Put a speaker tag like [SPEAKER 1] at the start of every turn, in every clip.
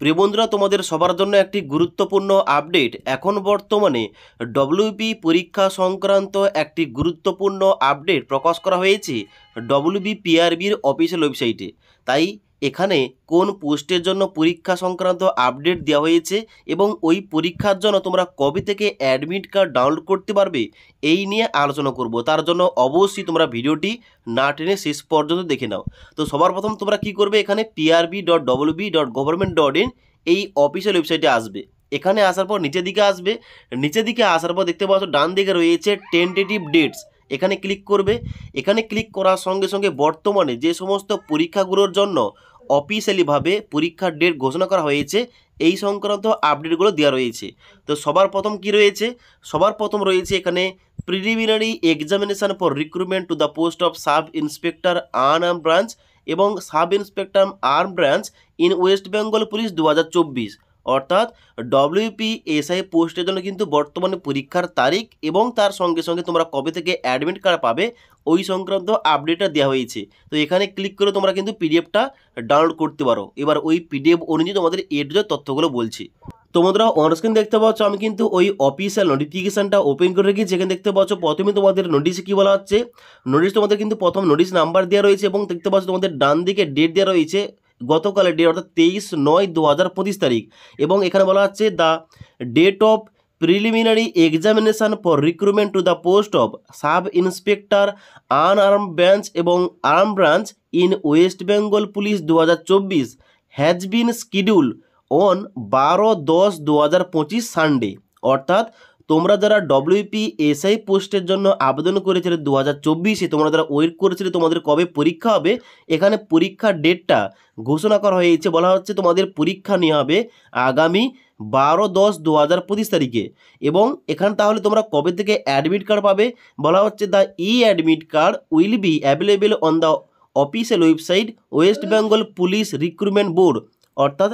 [SPEAKER 1] প্রিয় বন্ধুরা, তোমাদের সবার জন্য একটি গুরুত্বপূর্ণ আপডেট। এখন বর্তমানে ডব্লিউবি পরীক্ষা সংক্রান্ত একটি গুরুত্বপূর্ণ আপডেট প্রকাশ করা হয়েছে ডব্লিউবি পিআরবির অফিসিয়াল ওয়েবসাইটে। তাই এখানে কোন পোস্টের জন্য পরীক্ষা সংক্রান্ত আপডেট দেওয়া হয়েছে এবং ওই পরীক্ষার জন্য তোমরা কবে থেকে অ্যাডমিট কার্ড ডাউনলোড করতে পারবে এই নিয়ে আলোচনা করব। তার জন্য অবশ্যই তোমরা ভিডিওটি না টেনে শেষ পর্যন্ত দেখে নাও। তো সবার প্রথম তোমরা কি করবে, এখানে prb.wb.government.in এই অফিসিয়াল ওয়েবসাইটে আসবে। এখানে আসার পর নিচের দিকে আসার পর দেখতে পাচ্ছ ডান দিকে রয়েছে টেন্টেটিভ ডেটস, এখানে ক্লিক করবে। এখানে ক্লিক করার সঙ্গে সঙ্গে বর্তমানে যে সমস্ত পরীক্ষাগুলোর জন্য অফিসিয়ালিভাবে পরীক্ষার ডেট ঘোষণা করা হয়েছে এই সংক্রান্ত আপডেটগুলো দেওয়া রয়েছে। তো সবার প্রথম কি রয়েছে, সবার প্রথম রয়েছে এখানে preliminary examination for recruitment to the post of sub inspector arm branch এবং sub inspector arm branch in West Bengal police 2024, অর্থাৎ ডব্লিউপিএসআই পোস্টের জন্য কিন্তু বর্তমানে পরীক্ষার তারিখ এবং তার সঙ্গে সঙ্গে তোমরা কবে থেকে অ্যাডমিট কার্ড পাবে ওই সংক্রান্ত আপডেটটা দেওয়া হয়েছে। তো এখানে ক্লিক করে তোমরা কিন্তু পিডিএফটা ডাউনলোড করতে পারো। এবার ওই পিডিএফ অনুযায়ী তোমাদের তথ্যগুলো বলছি। তোমরা অনস্ক্রিন দেখতে পাচ্ছ আমি কিন্তু ওই অফিসিয়াল নোটিফিকেশনটা ওপেন করে রেখেছি। যেখানে দেখতে পাচ্ছ প্রথমে তোমাদের নোটিশে কী বলা হচ্ছে, নোটিশ তোমাদের কিন্তু প্রথম নোটিশ নাম্বার দেওয়া রয়েছে এবং দেখতে পাচ্ছ তোমাদের ডান দিকে ডেট দেওয়া রয়েছে গতকালের ডেট, অর্থাৎ 23/9/2025 তারিখ। এবং এখানে বলা হচ্ছে the date of preliminary examination for recruitment to the post of sub inspector unarmed branch এবং arm branch in West Bengal police 2024 has been schedule on 12/10/2025 Sunday. অর্থাৎ তোমরা যারা ডব্লিউপিএসআই পোস্টের জন্য আবেদন করেছিলে 2024-এ, তোমরা যারা ওয়েট করেছিলে তোমাদের কবে পরীক্ষা হবে, এখানে পরীক্ষার ডেটটা ঘোষণা করা হয়েছে। বলা হচ্ছে তোমাদের পরীক্ষা নেওয়া হবে আগামী 12/10/2025 তারিখে। এবং এখানে তাহলে তোমরা কবে থেকে অ্যাডমিট কার্ড পাবে, বলা হচ্ছে the admit card will be available on the official website West Bengal police recruitment board, অর্থাৎ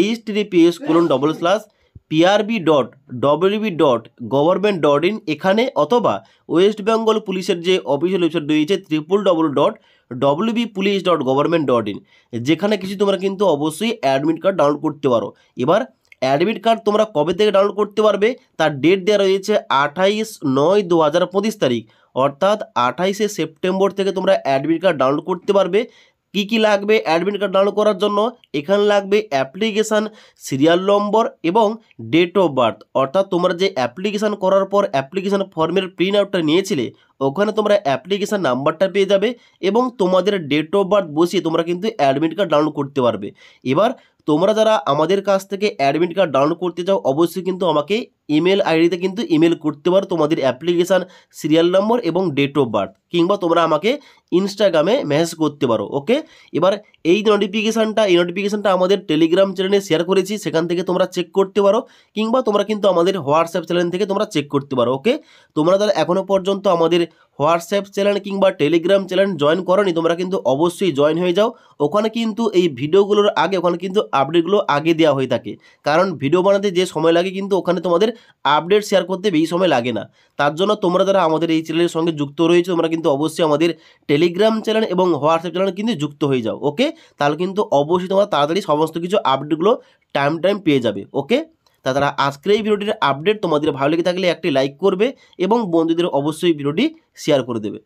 [SPEAKER 1] https://prb.wb.government.in এখানে, অথবা ওয়েস্ট বেঙ্গল পুলিশের যে অফিসিয়াল ওয়েবসাইট রয়েছে www.wbpolice.government.in, যেখানে কিছু তোমরা কিন্তু অবশ্যই অ্যাডমিট কার্ড ডাউনলোড করতে পারো। এবার অ্যাডমিট কার্ড তোমরা কবে থেকে ডাউনলোড করতে পারবে তার ডেট দেওয়া রয়েছে 28/9/2025 তারিখ, অর্থাৎ 28শে সেপ্টেম্বর থেকে তোমরা অ্যাডমিট কার্ড ডাউনলোড করতে পারবে। কি কি লাগবে অ্যাডমিট কার্ড ডাউনলোড করার জন্য, এখানে লাগবে অ্যাপ্লিকেশান সিরিয়াল নম্বর এবং ডেট অফ বার্থ, অর্থাৎ তোমরা যে অ্যাপ্লিকেশান করার পর অ্যাপ্লিকেশান ফর্মের প্রিন্ট আউটটা নিয়েছিলে ওখানে তোমরা অ্যাপ্লিকেশান নাম্বারটা পেয়ে যাবে এবং তোমাদের ডেট অফ বার্থ বসিয়ে তোমরা কিন্তু অ্যাডমিট কার্ড ডাউনলোড করতে পারবে। এবার তোমরা যারা আমাদের কাছ থেকে অ্যাডমিট কার্ড ডাউনলোড করতে চাও অবশ্যই কিন্তু আমাকে ইমেল আইডিতে কিন্তু ইমেল করতে পারো তোমাদের অ্যাপ্লিকেশান সিরিয়াল নম্বর এবং ডেট অফ বার্থ, কিংবা তোমরা আমাকে ইনস্টাগ্রামে মেসেজ করতে পারো। ওকে, এবার এই নোটিফিকেশানটা আমাদের টেলিগ্রাম চ্যানেলে শেয়ার করেছি, সেখান থেকে তোমরা চেক করতে পারো, কিংবা তোমরা কিন্তু আমাদের হোয়াটসঅ্যাপ চ্যানেল থেকে তোমরা চেক করতে পারো। ওকে, তোমরা যারা এখনও পর্যন্ত আমাদের হোয়াটসঅ্যাপ চ্যানেল কিংবা টেলিগ্রাম চ্যানেল জয়েন করোনি তোমরা কিন্তু অবশ্যই জয়েন হয়ে যাও। ওখানে কিন্তু এই ভিডিওগুলোর আগে ওখানে কিন্তু আপডেটগুলো আগে দেওয়া হয়ে থাকে, কারণ ভিডিও বানাতে যে সময় লাগে কিন্তু ওখানে তোমাদের আপডেট শেয়ার করতে বেশি সময় লাগে না। তার জন্য তোমরা যারা আমাদের এই চ্যানেলের সঙ্গে যুক্ত রয়েছে তোমরা কিন্তু অবশ্যই আমাদের টেলিগ্রাম চ্যানেল এবং হোয়াটসঅ্যাপ চ্যানেল কিন্তু যুক্ত হয়ে যাও। ওকে, তাহলে কিন্তু অবশ্যই তোমরা তাড়াতাড়ি সমস্ত কিছু আপডেটগুলো টাইম পেয়ে যাবে। ওকে, তাছাড়া আজকের এই ভিডিওটির আপডেট তোমাদের ভালো লেগে থাকলে একটি লাইক করবে এবং বন্ধুদের অবশ্যই ভিডিওটি শেয়ার করে দেবে।